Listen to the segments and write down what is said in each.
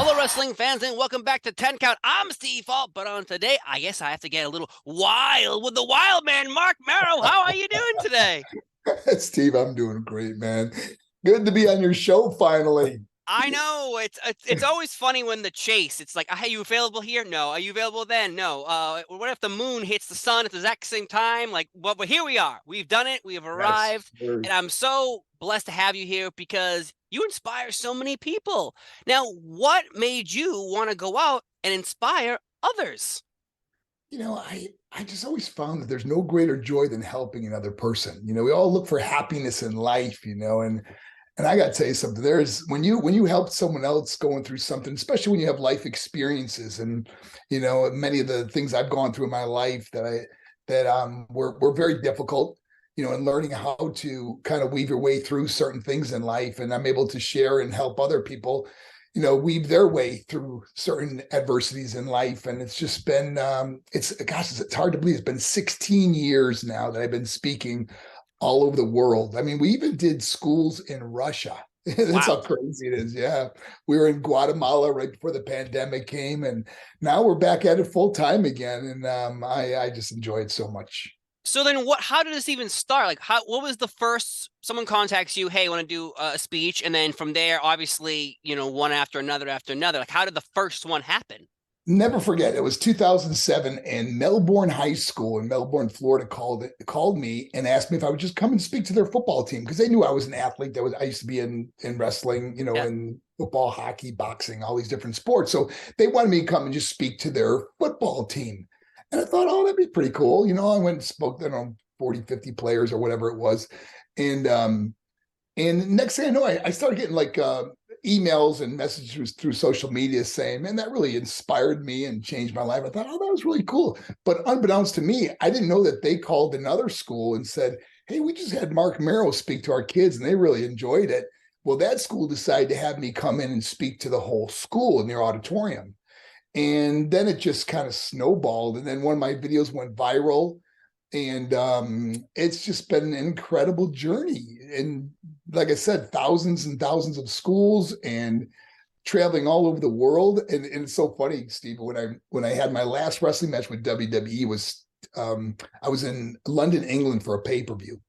Hello, wrestling fans, and welcome back to 10 Count. I'm Steve Fault, but on today, I guess I have to get a little wild with the wild man, Marc Mero. How are you doing today? Steve, I'm doing great, man. Good to be on your show finally. I know it's always funny when the chase. It's like, hey, you available here? No. Are you available then? No. What if the moon hits the sun at the exact same time? Like, well, but here we are. We've done it. We have Yes, arrived, sir. and I'm so blessed to have you here because you inspire so many people. Now, what made you want to go out and inspire others? I just always found that there's no greater joy than helping another person. We all look for happiness in life, and I got to tell you something. There's when you help someone else going through something, especially when you have life experiences, and many of the things I've gone through in my life that were very difficult. And learning how to kind of weave your way through certain things in life, and I'm able to share and help other people, weave their way through certain adversities in life. And it's just been, it's hard to believe. It's been 16 years now that I've been speaking all over the world. I mean, we even did schools in Russia. That's how Wow. crazy it is. Yeah. We were in Guatemala right before the pandemic came, and now we're back at it full time again. And I just enjoy it so much. So then how did this even start? Like what was the first someone contacts you, hey, I want to do a speech, and then from there, obviously, one after another after another. Like how did the first one happen? Never forget, it was 2007, and Melbourne High School in Melbourne, Florida called me and asked me if I would just come and speak to their football team, because they knew I was an athlete. I used to be in wrestling, Yeah. in football, hockey, boxing, all these different sports. So they wanted me to come and just speak to their football team. And I thought, oh, that'd be pretty cool. I went and spoke to 40, 50 players or whatever it was. And next thing I know, I started getting like emails and messages through social media saying, man, that really inspired me and changed my life. I thought, oh, that was really cool. But unbeknownst to me, I didn't know that they called another school and said, hey, we just had Marc Mero speak to our kids and they really enjoyed it. Well, that school decided to have me come in and speak to the whole school in their auditorium. And then it just kind of snowballed. And then one of my videos went viral. And it's just been an incredible journey. And like I said, thousands and thousands of schools and traveling all over the world. And it's so funny, Steve, when I had my last wrestling match with WWE was I was in London, England for a pay-per-view.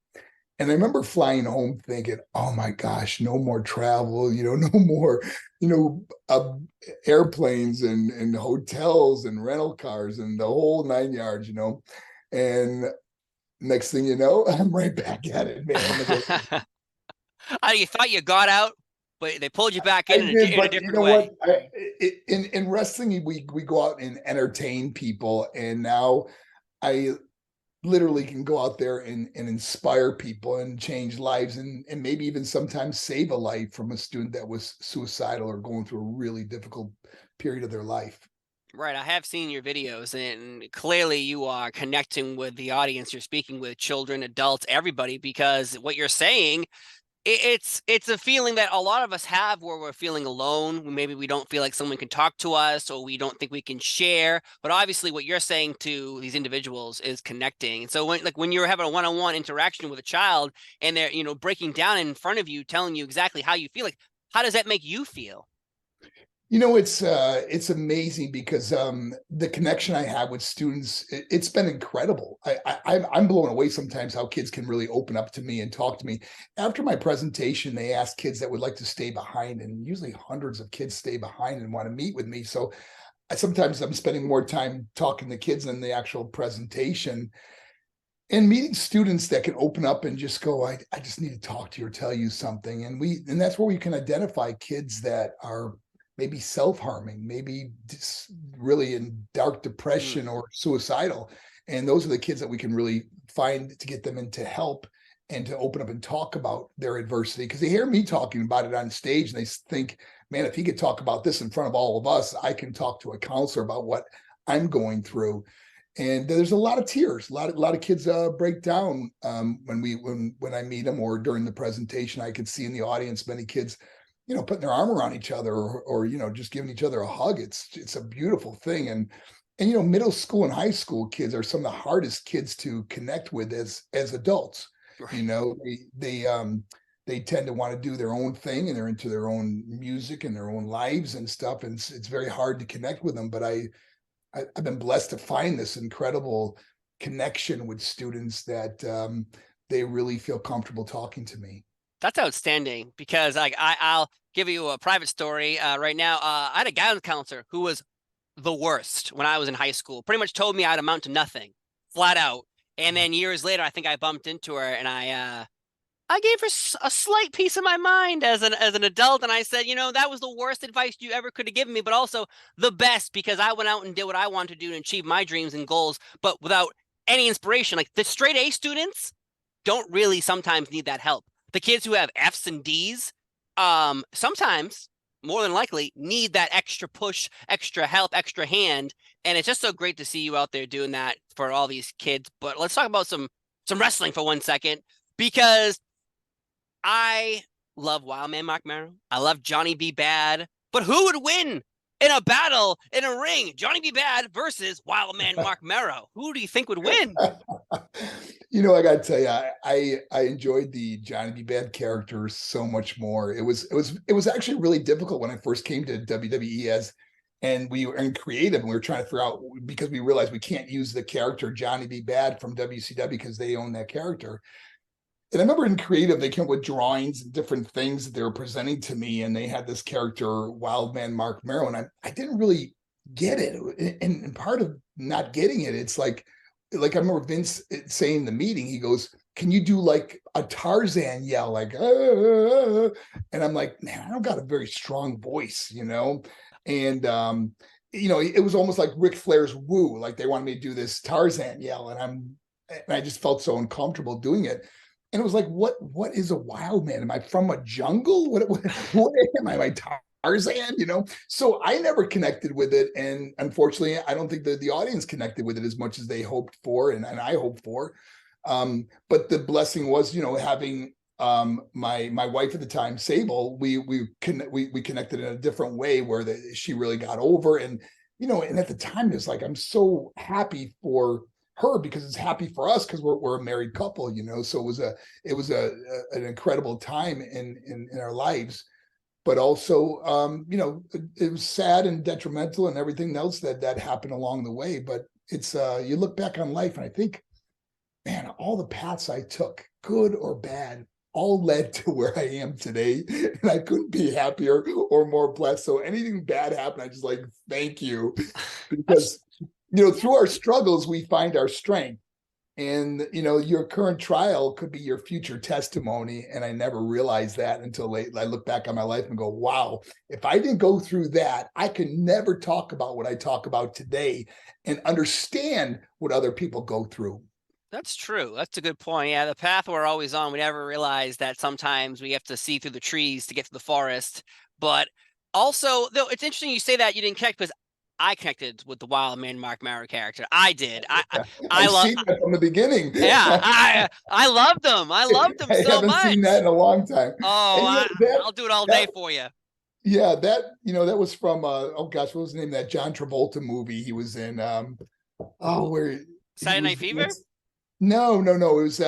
And I remember flying home thinking, oh my gosh, no more travel, no more, you know, uh, airplanes and hotels and rental cars and the whole 9 yards. And next thing you know, I'm right back at it, man. You thought you got out, but they pulled you back I in did, in a but you different know way. what? In wrestling, we go out and entertain people, and now I literally can go out there and inspire people and change lives, and maybe even sometimes save a life from a student that was suicidal or going through a really difficult period of their life. Right, I have seen your videos, and clearly you are connecting with the audience. You're speaking with children, adults, everybody, because what you're saying, it's a feeling that a lot of us have where we're feeling alone. Maybe we don't feel like someone can talk to us, or we don't think we can share. But obviously, what you're saying to these individuals is connecting. And so when you're having a one-on-one interaction with a child, and they're breaking down in front of you, telling you exactly how you feel, like how does that make you feel? It's amazing because the connection I have with students, it's been incredible. I'm blown away sometimes how kids can really open up to me and talk to me. After my presentation, they ask kids that would like to stay behind, and usually hundreds of kids stay behind and want to meet with me. So sometimes I'm spending more time talking to kids than the actual presentation, and meeting students that can open up and just go, I just need to talk to you or tell you something. And that's where we can identify kids that are maybe self-harming, maybe just really in dark Mm. depression or suicidal. And those are the kids that we can really find to get them into help and to open up and talk about their adversity. Because they hear me talking about it on stage and they think, man, if he could talk about this in front of all of us, I can talk to a counselor about what I'm going through. And there's a lot of tears. A lot of kids break down when I meet them, or during the presentation. I could see in the audience many kids, putting their arm around each other, or just giving each other a hug. It's a beautiful thing. And middle school and high school kids are some of the hardest kids to connect with as adults. Right. You know, they they tend to want to do their own thing, and they're into their own music and their own lives and stuff. And it's very hard to connect with them. But I've been blessed to find this incredible connection with students that they really feel comfortable talking to me. That's outstanding, because I'll give you a private story right now. I had a guidance counselor who was the worst when I was in high school. Pretty much told me I'd amount to nothing, flat out. And then years later, I think I bumped into her, and I gave her a slight piece of my mind as an adult, and I said, that was the worst advice you ever could have given me, but also the best, because I went out and did what I wanted to do and achieve my dreams and goals, but without any inspiration. Like, the straight A students don't really sometimes need that help. The kids who have F's and D's, sometimes, more than likely, need that extra push, extra help, extra hand. And it's just so great to see you out there doing that for all these kids. But let's talk about some wrestling for 1 second, because I love Wildman Marc Mero. I love Johnny B. Bad. But who would win in a battle, in a ring? Johnny B. Bad versus Wildman Marc Mero. Who do you think would win? I got to tell you, I enjoyed the Johnny B. Bad character so much more. It was actually really difficult when I first came to WWE, and we were in creative, and we were trying to figure out, because we realized we can't use the character Johnny B. Bad from WCW because they own that character. And I remember in creative, they came up with drawings and different things that they were presenting to me, and they had this character, Wildman Marc Mero, and I didn't really get it. And part of not getting it, it's like I remember Vince saying in the meeting, he goes, "Can you do like a Tarzan yell, like, ah?" And I'm like, man, I don't got a very strong voice, And it was almost like Ric Flair's woo, like they wanted me to do this Tarzan yell, and I just felt so uncomfortable doing it. And it was like, what is a wild man? Am I from a jungle? What am I? Am I Tarzan? So I never connected with it. And unfortunately, I don't think that the audience connected with it as much as they hoped for, and I hoped for. But the blessing was, having my wife at the time, Sable, we connected in a different way, where she really got over. And and at the time, it's like, I'm so happy for her, because it's happy for us, because we're a married couple, so it was an incredible time in our lives. But also, it was sad and detrimental and everything else that happened along the way. But it's you look back on life, and I think, man, all the paths I took, good or bad, all led to where I am today, and I couldn't be happier or more blessed. So anything bad happened, I just like, thank you, because through our struggles, we find our strength. And, your current trial could be your future testimony. And I never realized that until I look back on my life and go, wow, if I didn't go through that, I could never talk about what I talk about today and understand what other people go through. That's true. That's a good point. Yeah, the path we're always on, we never realize that sometimes we have to see through the trees to get to the forest. But also, though, it's interesting you say that you didn't connect, because I connected with the Wildman Marc Mero character. I did. I I've love seen that from the beginning. Yeah, I loved them. I loved them I so haven't much. seen that in a long time. Oh, I'll do it all day for you. Yeah, that was from oh gosh, what was the name of that John Travolta movie he was in? Where Saturday Night Fever? No. It was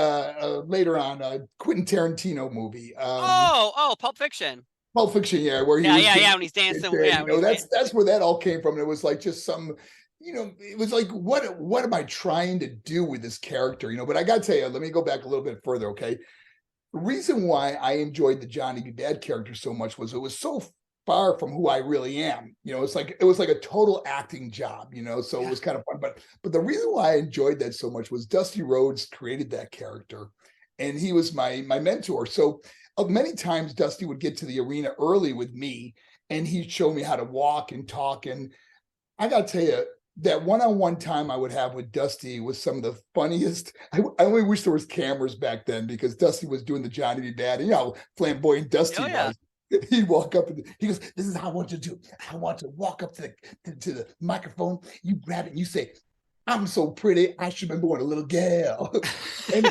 later on, Quentin Tarantino movie. Pulp Fiction. Pulp Fiction, yeah, where he when he's dancing. That's where that all came from. And it was like just some, it was like, what am I trying to do with this character? But I gotta tell you, let me go back a little bit further, okay? The reason why I enjoyed the Johnny B. Bad character so much was it was so far from who I really am. It was like a total acting job, so it was kind of fun. But the reason why I enjoyed that so much was Dusty Rhodes created that character, and he was my mentor. So many times Dusty would get to the arena early with me, and he'd show me how to walk and talk. And I got to tell you, that one-on-one time I would have with Dusty was some of the funniest. I only wish there was cameras back then, because Dusty was doing the Johnny B. Bad, and flamboyant Dusty was. He'd walk up and he goes, "This is how I want you to do. I want to walk up to the microphone. You grab it and you say, 'I'm so pretty, I should remember when a little girl.'" and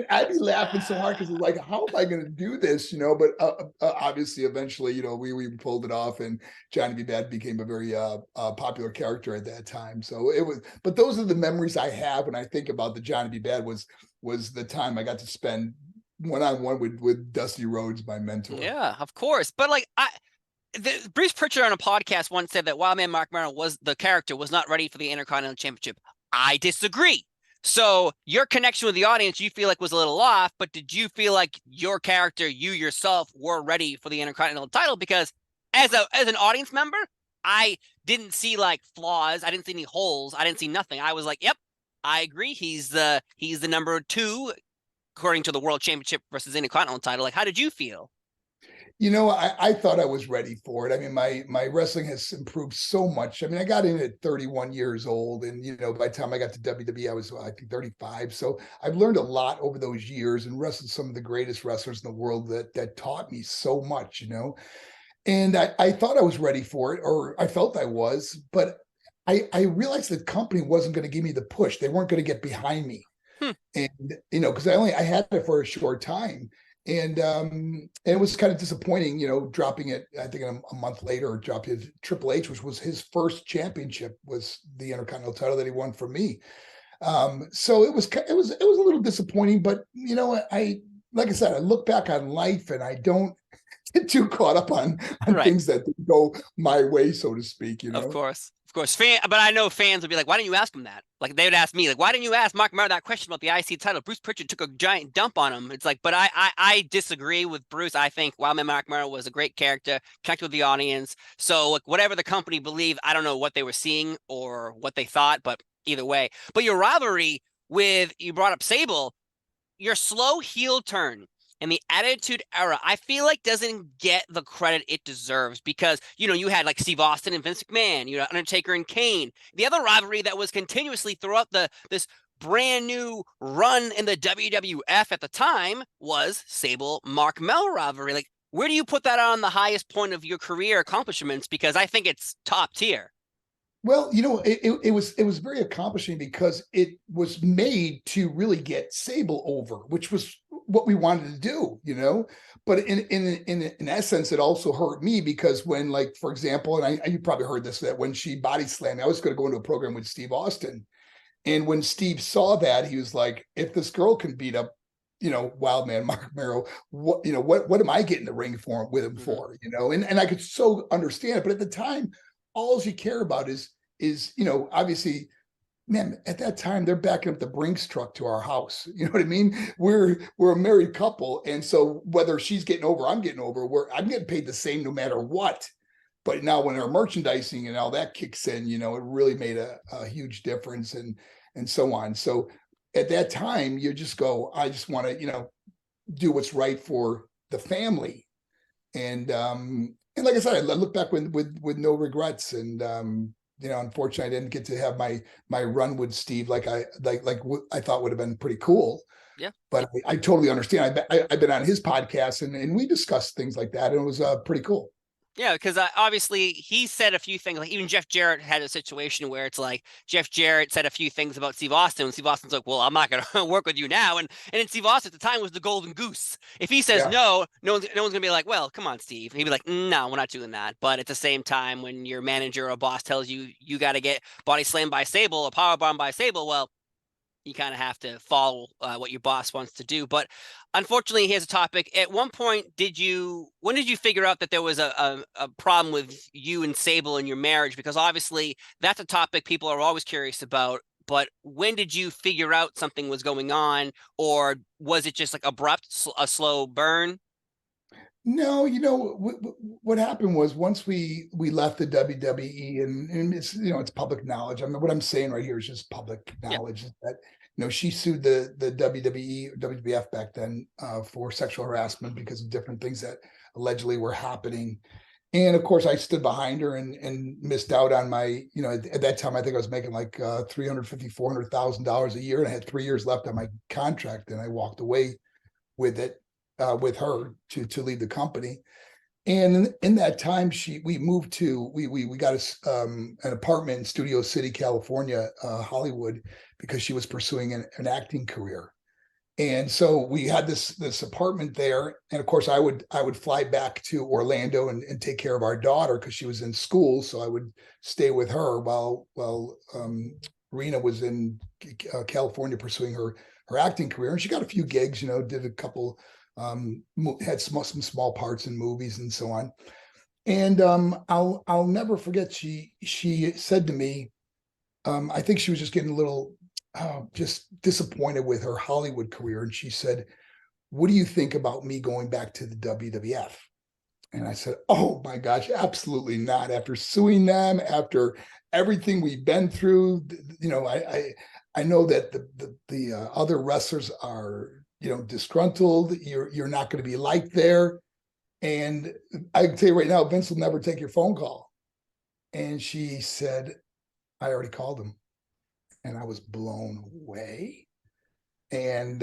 I'd be laughing so hard, because it's like, how am I going to do this? But obviously, eventually, we pulled it off, and Johnny B. Bad became a very popular character at that time. So it was. But those are the memories I have when I think about the Johnny B. Bad. Was the time I got to spend one-on-one with Dusty Rhodes, my mentor. Yeah, of course. But like Bruce Pritchard on a podcast once said that Wildman Marc Mero was the character was not ready for the Intercontinental Championship. I disagree. So your connection with the audience, you feel like was a little off, but did you feel like your character, you yourself, were ready for the Intercontinental title? Because as an audience member, I didn't see like flaws. I didn't see any holes. I didn't see nothing. I was like, yep, I agree. He's the number 2 according to the World Championship versus Intercontinental title. Like, how did you feel? I thought I was ready for it. I mean, my wrestling has improved so much. I mean, I got in at 31 years old, and by the time I got to WWE, I was I think 35. So I've learned a lot over those years and wrestled some of the greatest wrestlers in the world that taught me so much. And I thought I was ready for it, or I felt I was, but I realized the company wasn't going to give me the push. They weren't going to get behind me. And because I had it for a short time. And it was kind of disappointing, dropping it, I think a month later, dropped his Triple H, which was his first championship, was the Intercontinental title that he won from me. So it was a little disappointing, but like I said, I look back on life and I don't get too caught up on Right. things that didn't go my way, so to speak. Of course. But I know fans would be like, why didn't you ask him that? Like, they would ask me, like, why didn't you ask Marc Mero that question about the IC title? Bruce Pritchard took a giant dump on him. It's like, but I disagree with Bruce. I think Wildman Marc Mero was a great character, connected with the audience. So, like, whatever the company believed, I don't know what they were seeing or what they thought, but either way. But your rivalry you brought up Sable, your slow heel turn and the Attitude Era, I feel like doesn't get the credit it deserves because, you had like Steve Austin and Vince McMahon, you had Undertaker and Kane. The other rivalry that was continuously throughout this brand new run in the WWF at the time was Sable-Marc Mero rivalry. Like, where do you put that on the highest point of your career accomplishments? Because I think it's top tier. Well, it was very accomplishing because it was made to really get Sable over, which was what we wanted to do. But in essence, it also hurt me because when, like, for example, and you probably heard this, that when she body slammed me, I was going to go into a program with Steve Austin, and when Steve saw that, he was like, "If this girl can beat up, Wildman Marc Mero, what am I getting the ring with him for?" And I could so understand it, but at the time, all you care about is obviously, man, at that time they're backing up the Brinks truck to our house. You know what I mean? We're a married couple, and so whether she's getting over, I'm getting over, I'm getting paid the same no matter what. But now when our merchandising and all that kicks in, it really made a huge difference, and so on. So at that time, you just go, I just want to do what's right for the family, and like I said, I look back with no regrets, and unfortunately, I didn't get to have my run with Steve like I thought would have been pretty cool. Yeah. But I totally understand. I've been on his podcast, and we discussed things like that, and it was pretty cool. Yeah, because obviously he said a few things. Like, even Jeff Jarrett had a situation where it's like Jeff Jarrett said a few things about Steve Austin, and Steve Austin's like, "Well, I'm not going to work with you now." And then Steve Austin at the time was the golden goose. If he says no one's going to be like, "Well, come on, Steve." And he'd be like, "No, we're not doing that." But at the same time, when your manager or boss tells you you got to get body slammed by Sable or power bomb by Sable, well, you kind of have to follow what your boss wants to do. But unfortunately, here's a topic. At one point, when did you figure out that there was a problem with you and Sable in your marriage? Because obviously that's a topic people are always curious about. But when did you figure out something was going on, or was it just like abrupt, a slow burn? No, what happened was once we left the WWE, and it's it's public knowledge. I mean, what I'm saying right here is just public knowledge. That she sued the WWE, WWF back then for sexual harassment because of different things that allegedly were happening. And of course, I stood behind her and missed out on my, at that time, I think I was making like $350,000, $400,000 a year, and I had 3 years left on my contract, and I walked away with it. With her to lead the company, and in that time, we moved to we got an apartment in Studio City, California, Hollywood, because she was pursuing an acting career, and so we had this apartment there, and of course I would fly back to Orlando and take care of our daughter because she was in school, so I would stay with her while Rena was in California pursuing her her acting career, and she got a few gigs, did a couple, had some small parts in movies and so on. And I'll never forget. She said to me, I think she was just getting a little just disappointed with her Hollywood career, and she said, "What do you think about me going back to the WWF?" And I said, "Oh my gosh, absolutely not. After suing them, after everything we've been through, I know that the other wrestlers are, disgruntled. You're not going to be liked there. And I can tell you right now, Vince will never take your phone call." And she said, "I already called him." And I was blown away. And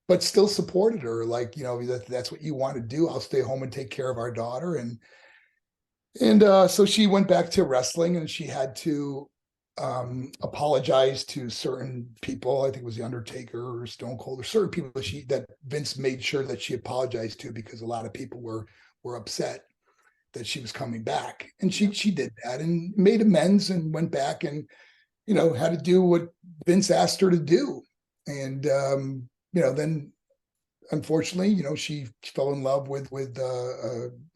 but still supported her, like, that's what you want to do. I'll stay home and take care of our daughter. And so she went back to wrestling, and she had to apologize to certain people. I think it was the Undertaker or Stone Cold, or certain people that Vince made sure that she apologized to, because a lot of people were upset that she was coming back. And she did that and made amends and went back and, had to do what Vince asked her to do. And then unfortunately, she fell in love with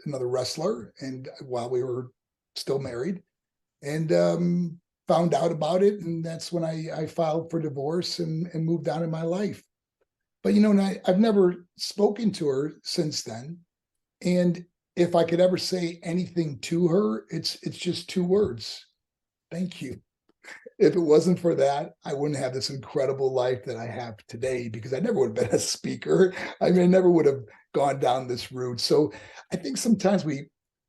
another wrestler, and while we were still married, and found out about it, and that's when I filed for divorce and moved on in my life. But I've never spoken to her since then. And if I could ever say anything to her, it's just two words: thank you. If it wasn't for that, I wouldn't have this incredible life that I have today, because I never would have been a speaker. I mean, I never would have gone down this route. So I think sometimes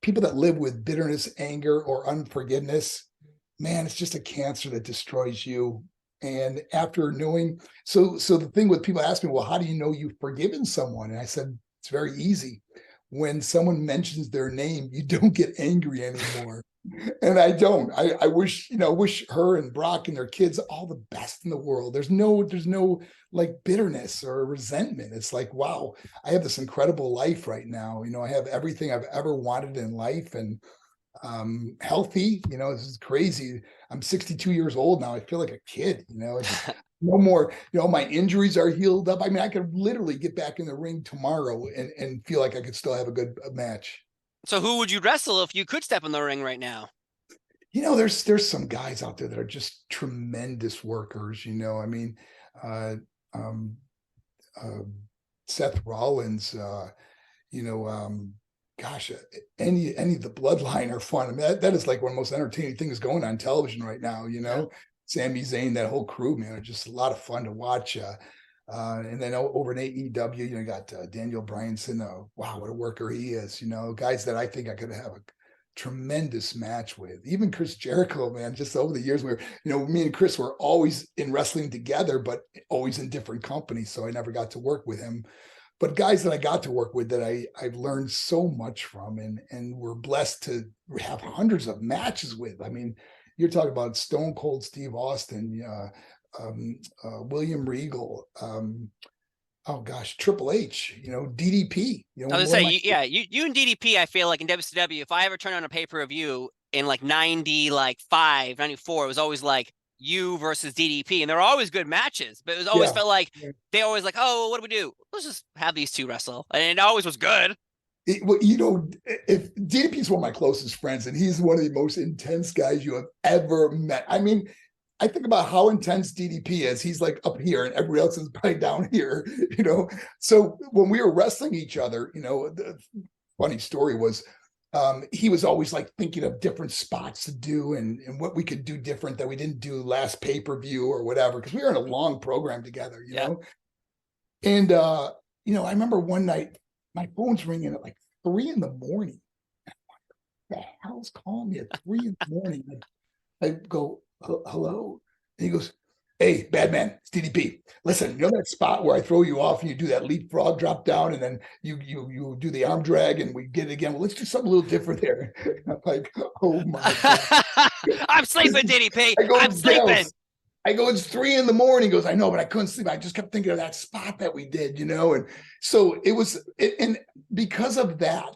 people that live with bitterness, anger, or unforgiveness, man, it's just a cancer that destroys you. And after knowing, so the thing with people ask me, well, how do you know you've forgiven someone? And I said, it's very easy. When someone mentions their name, you don't get angry anymore. And I don't. I wish her and Brock and their kids all the best in the world. There's no like bitterness or resentment. It's like, wow, I have this incredible life right now. I have everything I've ever wanted in life, and healthy. This is crazy. I'm 62 years old now. I feel like a kid. It's no more. My injuries are healed up. I mean, I could literally get back in the ring tomorrow and feel like I could still have a good match. So who would you wrestle if you could step in the ring right now? There's some guys out there that are just tremendous workers. I mean, Seth Rollins, gosh, any of the Bloodline are fun. I mean, that is like one of the most entertaining things going on television right now. Yeah. Sami Zayn, that whole crew, man, are just a lot of fun to watch. And then over in AEW, you got Daniel Bryanson. Wow, what a worker he is. Guys that I think I could have a tremendous match with. Even Chris Jericho, man, just over the years where, me and Chris were always in wrestling together, but always in different companies. So I never got to work with him. But guys that I got to work with that I've learned so much from, and we're blessed to have hundreds of matches with. I mean, you're talking about Stone Cold Steve Austin, William Regal, oh gosh, Triple H, DDP. I was gonna say, you and DDP, I feel like in WCW, if I ever turned on a pay-per-view in like 95, 94, it was always like you versus DDP, and there were always good matches, but it was always felt like they always like, oh, what do we do? Let's just have these two wrestle, and it always was good. If DDP is one of my closest friends, and he's one of the most intense guys you have ever met. I mean, I think about how intense DDP is. He's like up here, and everybody else is probably down here. So when we were wrestling each other, the funny story was, he was always like thinking of different spots to do and what we could do different that we didn't do last pay-per-view or whatever, because we were in a long program together, know. And I remember one night my phone's ringing at like 3 a.m. What the hell's calling me at 3 a.m? I go, hello? And he goes, hey, bad man, it's DDP. Listen, that spot where I throw you off and you do that leapfrog drop down, and then you do the arm drag and we get it again. Well, let's do something a little different there. I'm like, oh my God. I'm sleeping, DDP. I'm sleeping. I go, it's 3 a.m. He goes, I know, but I couldn't sleep. I just kept thinking of that spot that we did, And so and because of that,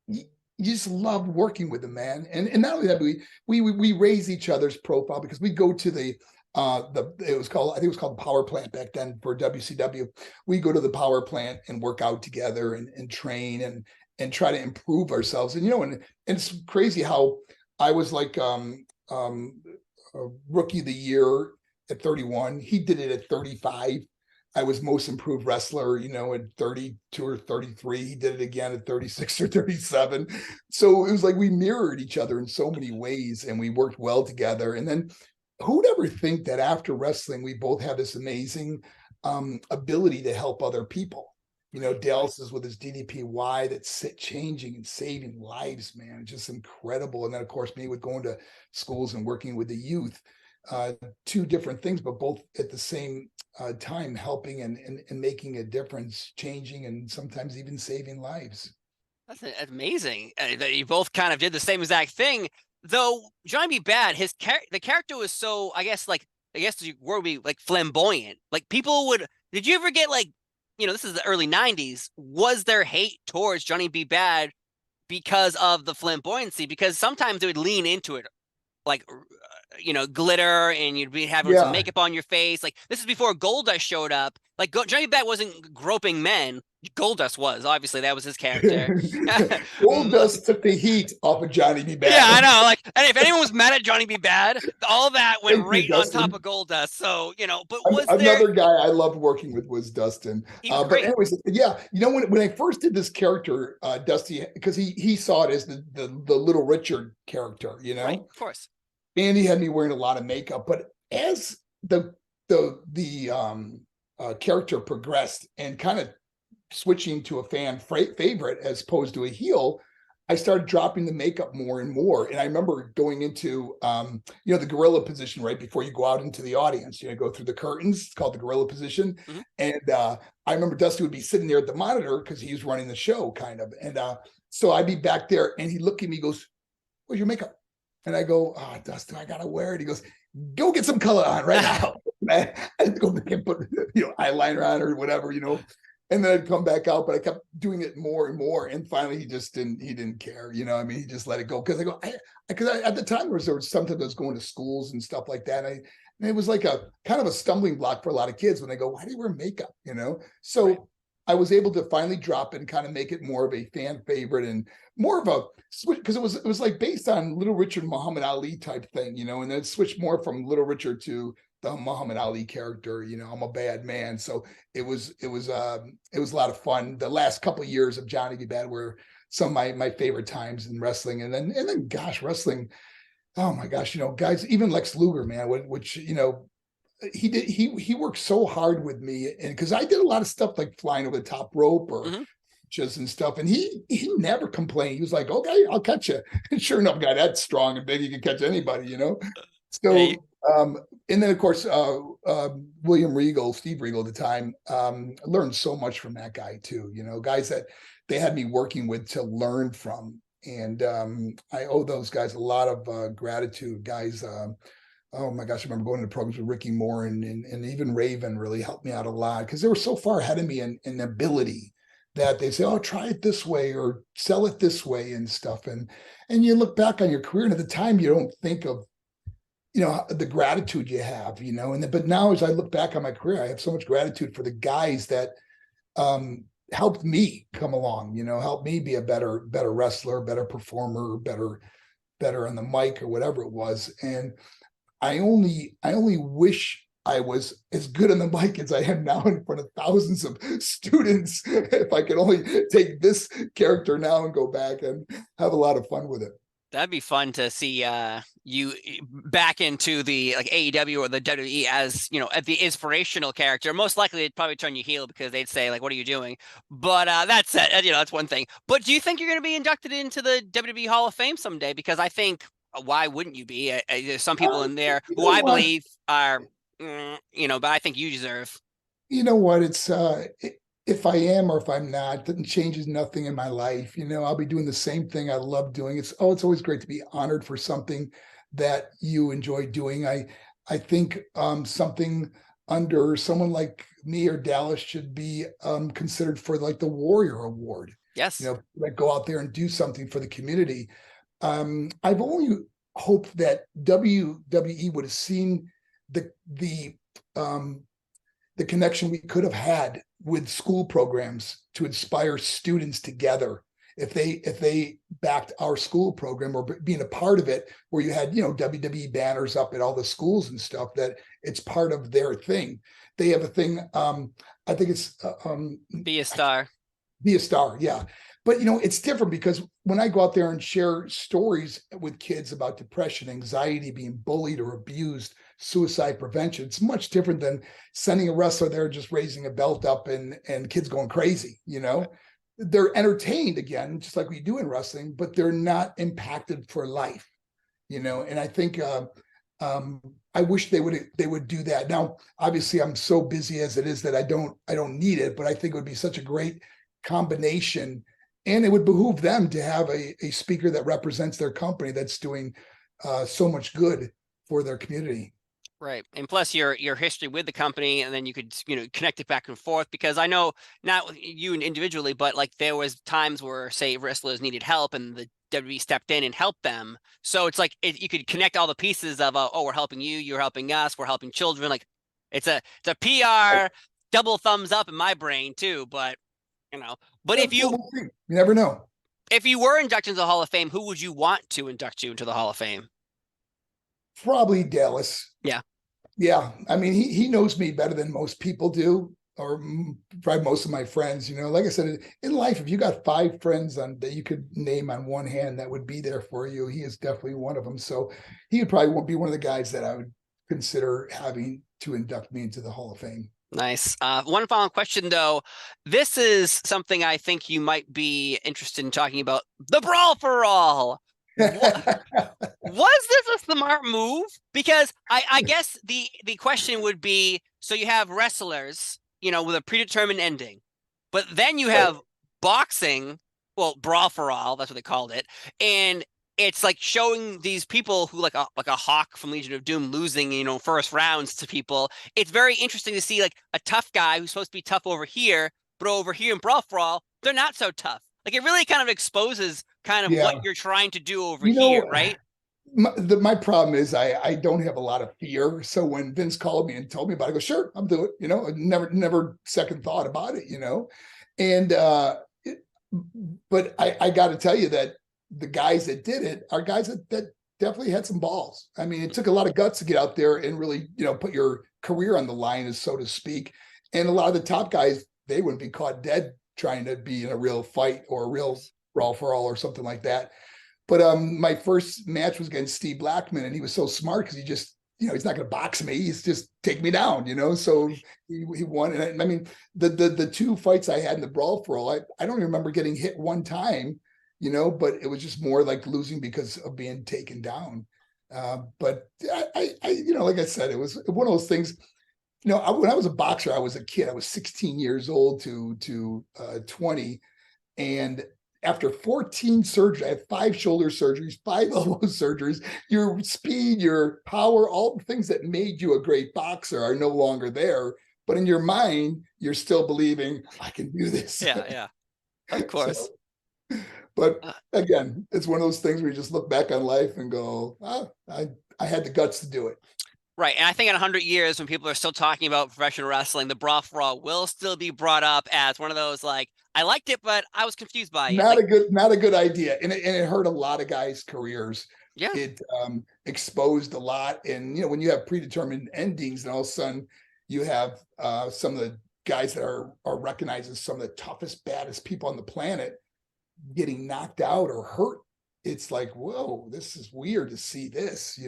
you just love working with the man. And not only that, we raise each other's profile, because we go to the it was called, I think it was called the Power Plant back then for WCW. We go to the power plant and work out together and train and try to improve ourselves. And and it's crazy how I was like rookie of the year at 31. He did it at 35. I was most improved wrestler, at 32 or 33. He did it again at 36 or 37. So it was like we mirrored each other in so many ways, and we worked well together. And then who'd ever think that after wrestling, we both have this amazing ability to help other people? Dallas is with his DDPY that's changing and saving lives, man. It's just incredible. And then, of course, me with going to schools and working with the youth, two different things, but both at the same time helping and making a difference, changing and sometimes even saving lives. That's amazing that you both kind of did the same exact thing. Though Johnny B. Bad, the character was so, I guess the word would be like flamboyant. Like people would. Did you ever get like, this is the early '90s. Was there hate towards Johnny B. Bad because of the flamboyancy? Because sometimes they would lean into it, like glitter, and you'd be having some makeup on your face. Like this is before Goldust showed up. Like Johnny B. Bad wasn't groping men. Goldust was, obviously that was his character. Goldust took the heat off of Johnny B. Bad. Yeah, I know. Like, and if anyone was mad at Johnny B. Bad, all that went right on top of Goldust. So but was another guy I loved working with was Dustin. But anyways, yeah, when I first did this character, Dusty, because he saw it as the Little Richard character, right, of course. And he had me wearing a lot of makeup. But as the character progressed and kind of switching to a fan favorite as opposed to a heel, I started dropping the makeup more and more. And I remember going into, the gorilla position right before you go out into the audience. Go through the curtains. It's called the gorilla position. Mm-hmm. And I remember Dusty would be sitting there at the monitor because he was running the show, kind of. And so I'd be back there, and he'd look at me, he goes, "Where's your makeup?" And I go, "Oh, Dusty, I gotta wear it." He goes, "Go get some color on right now." I had to go back and put eyeliner on or whatever, And then I'd come back out, but I kept doing it more and more. And finally, he didn't care. He just let it go. Because at the time, there was something that was going to schools and stuff like that. And it was like a kind of a stumbling block for a lot of kids when they go, "Why do you wear makeup?" So right. I was able to finally drop it and kind of make it more of a fan favorite and more of a switch, because it was like based on Little Richard, Muhammad Ali type thing, and then switched more from Little Richard to the Muhammad Ali character. I'm a bad man. So it was a lot of fun. The last couple of years of Johnny B. Bad were some of my favorite times in wrestling. And then gosh, wrestling, oh my gosh, guys, even Lex Luger, man, which he worked so hard with me, and because I did a lot of stuff like flying over the top rope or just and stuff, and he never complained. He was like, "Okay, I'll catch you." And sure enough, guy that's strong and big, he can catch anybody, So, and then of course, William Regal, Steve Regal at the time, I learned so much from that guy too. Guys that they had me working with to learn from, and I owe those guys a lot of gratitude. Guys, oh my gosh, I remember going to programs with Ricky Moore and even Raven really helped me out a lot because they were so far ahead of me in ability that they say, "Oh, try it this way or sell it this way," and stuff. And you look back on your career, and at the time you don't think of the gratitude you have, but now as I look back on my career, I have so much gratitude for the guys that helped me come along, helped me be a better wrestler, better performer, better on the mic or whatever it was. And I only wish I was as good on the mic as I am now in front of thousands of students. If I could only take this character now and go back and have a lot of fun with it. That'd be fun to see you back into the like AEW or the WWE as, at the inspirational character. Most likely they'd probably turn you heel because they'd say like, "What are you doing?" But that's that's one thing. But do you think you're going to be inducted into the WWE Hall of Fame someday? Because I think, why wouldn't you be? There's some people in there who I believe are, but I think you deserve. You know what? It's if I am or if I'm not, it changes nothing in my life. I'll be doing the same thing I love doing. It's always great to be honored for something that you enjoy doing. I think something under someone like me or Dallas should be considered for like the Warrior Award. Yes. Like go out there and do something for the community. I've only hoped that WWE would have seen the um, the connection we could have had with school programs to inspire students together. If they backed our school program or being a part of it, where you had, WWE banners up at all the schools and stuff, that it's part of their thing. They have a thing. I think it's Be a star. Be a star. Yeah. But it's different because when I go out there and share stories with kids about depression, anxiety, being bullied or abused, suicide prevention, it's much different than sending a wrestler there just raising a belt up and kids going crazy. They're entertained again, just like we do in wrestling, but they're not impacted for life. And I think I wish they would do that. Now, obviously, I'm so busy as it is that I don't need it, but I think it would be such a great combination, and it would behoove them to have a speaker that represents their company that's doing so much good for their community. Right. And plus your history with the company, and then you could, connect it back and forth, because I know not you individually, but like there was times where, say, wrestlers needed help and the WWE stepped in and helped them. So it's like you could connect all the pieces of, oh, we're helping you, you're helping us, we're helping children. Like it's a PR double thumbs up in my brain too. But but if you never know. If you were inducted into the Hall of Fame, who would you want to induct you into the Hall of Fame? Probably Dallas. Yeah. Yeah. I mean, he knows me better than most people do, or probably most of my friends. Like I said, in life, if you got 5 friends that you could name on one hand that would be there for you, he is definitely one of them. So he would probably be one of the guys that I would consider having to induct me into the Hall of Fame. Nice. One final question, though. This is something I think you might be interested in talking about. The Brawl for All. Was this a smart move? Because I guess the question would be, so you have wrestlers, with a predetermined ending, but then you have boxing, well, Brawl for All, that's what they called it, and it's like showing these people who like a Hawk from Legion of Doom losing, first rounds to people. It's very interesting to see like a tough guy who's supposed to be tough over here, but over here in Brawl for All, they're not so tough. Like it really kind of exposes kind of what you're trying to do over here, right? My problem is I don't have a lot of fear. So when Vince called me and told me about it, I go, sure, I'll do it. Never second thought about it, and but I got to tell you that the guys that did it are guys that definitely had some balls. I mean, it took a lot of guts to get out there and really, put your career on the line, so to speak. And a lot of the top guys, they wouldn't be caught dead trying to be in a real fight or a real Brawl for All or something like that. But my first match was against Steve Blackman, and he was so smart because he just, he's not going to box me. He's just take me down, So he won. And I mean, the 2 fights I had in the Brawl for All, I don't even remember getting hit one time, but it was just more like losing because of being taken down. But I like I said, it was one of those things. When I was a boxer, I was a kid. I was 16 years old to 20, and after 14 surgeries, I had 5 shoulder surgeries, 5 elbow surgeries. Your speed, your power, all the things that made you a great boxer are no longer there. But in your mind, you're still believing, I can do this. Yeah, of course. But again, it's one of those things where you just look back on life and go, I had the guts to do it. Right. And I think in 100 years, when people are still talking about professional wrestling, the Brawl for All will still be brought up as one of those, like, I liked it, but I was confused by it. Not a good idea. And it hurt a lot of guys' careers. Yeah. It exposed a lot. And, when you have predetermined endings and all of a sudden you have some of the guys that are recognized as some of the toughest, baddest people on the planet getting knocked out or hurt, it's like, whoa, this is weird to see this,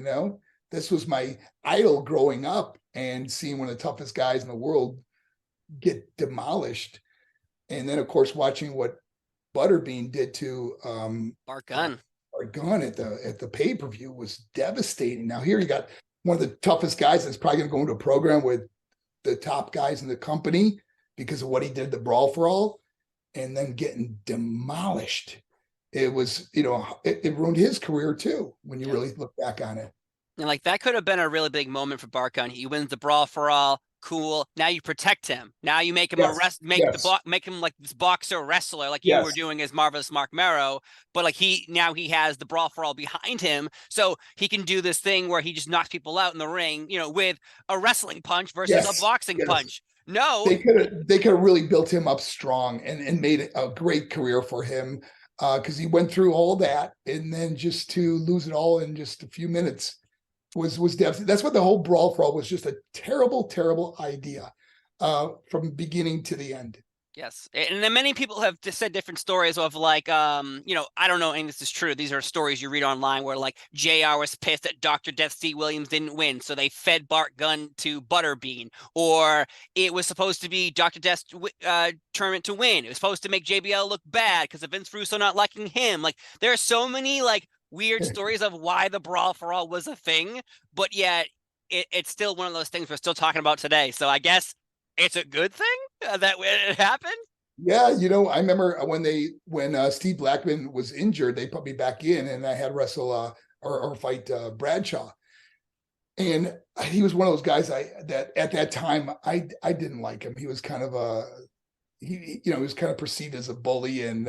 This was my idol growing up, and seeing one of the toughest guys in the world get demolished. And then, of course, watching what Butterbean did to Marc Gunn at the pay-per-view was devastating. Now here you got one of the toughest guys that's probably going to go into a program with the top guys in the company because of what he did, the Brawl for All, and then getting demolished. It was, it ruined his career too, when you really look back on it. And like that could have been a really big moment for Marc Gunn. He wins the Brawl for All. Cool. Now you protect him. Now you make him a Yes, rest, yes, make him like this boxer wrestler, like you were yes, doing as Marvelous Marc Mero. But like now he has the Brawl for All behind him, so he can do this thing where he just knocks people out in the ring, with a wrestling punch versus a yes, boxing yes. punch. No, They could have really built him up strong and made it a great career for him because he went through all that and then just to lose it all in just a few minutes was devastating. That's what the whole Brawl for All was, just a terrible, terrible idea from beginning to the end. yes, and then many people have just said different stories of like, I don't know, and this is true. These are stories you read online where like JR was pissed that Dr. Death C. Williams didn't win, so they fed Bart Gunn to Butterbean, or it was supposed to be Dr. Death's tournament to win. It was supposed to make JBL look bad because of Vince Russo not liking him. Like there are so many like weird stories of why the Brawl for All was a thing, but yet it's still one of those things we're still talking about today. So I guess it's a good thing that it happened. Yeah, I remember when Steve Blackman was injured, they put me back in, and I had wrestle or fight Bradshaw, and he was one of those guys that at that time I didn't like him. He was kind of he was kind of perceived as a bully, and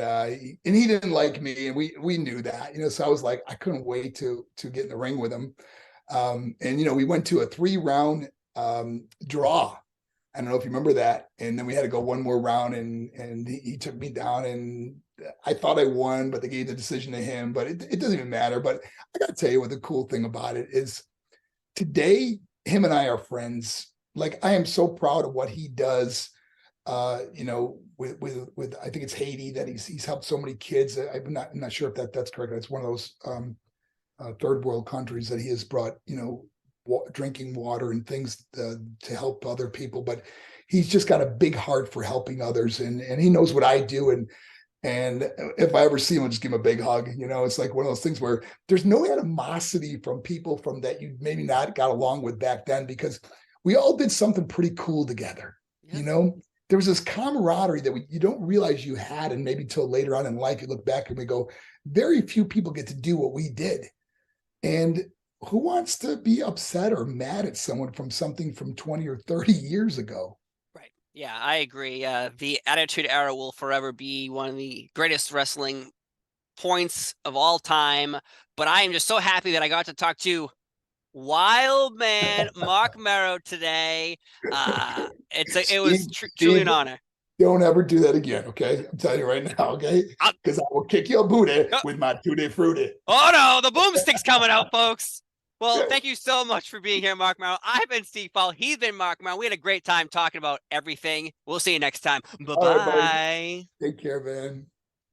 he didn't like me, and we knew that, so I was like, I couldn't wait to get in the ring with him. And we went to a 3-round draw. I don't know if you remember that. And then we had to go one more round, and he took me down, and I thought I won, but they gave the decision to him. But it doesn't even matter. But I got to tell you what the cool thing about it is, today him and I are friends. Like, I am so proud of what he does. With I think it's Haiti that he's helped so many kids. I'm not sure if that's correct. It's one of those third world countries that he has brought drinking water and things to help other people, but he's just got a big heart for helping others, and he knows what I do, and if I ever see him, I'll just give him a big hug. It's like one of those things where there's no animosity from people from that you maybe not got along with back then, because we all did something pretty cool together. Yes. There was this camaraderie that you don't realize you had, and maybe till later on in life you look back and we go, very few people get to do what we did. And who wants to be upset or mad at someone from something from 20 or 30 years ago? Right. Yeah, I agree. The Attitude Era will forever be one of the greatest wrestling points of all time. But I am just so happy that I got to talk to Wild Man Marc Mero today. It was truly an Steve, honor. don't ever do that again, okay? I'm telling you right now, okay? Because I will kick your booty with my tutti frutti. Oh no, the boomstick's coming out, folks. Well, thank you so much for being here, Marc Mero. I've been Steve Paul. He's been Marc Mero. We had a great time talking about everything. We'll see you next time. Bye-bye. Take care, man.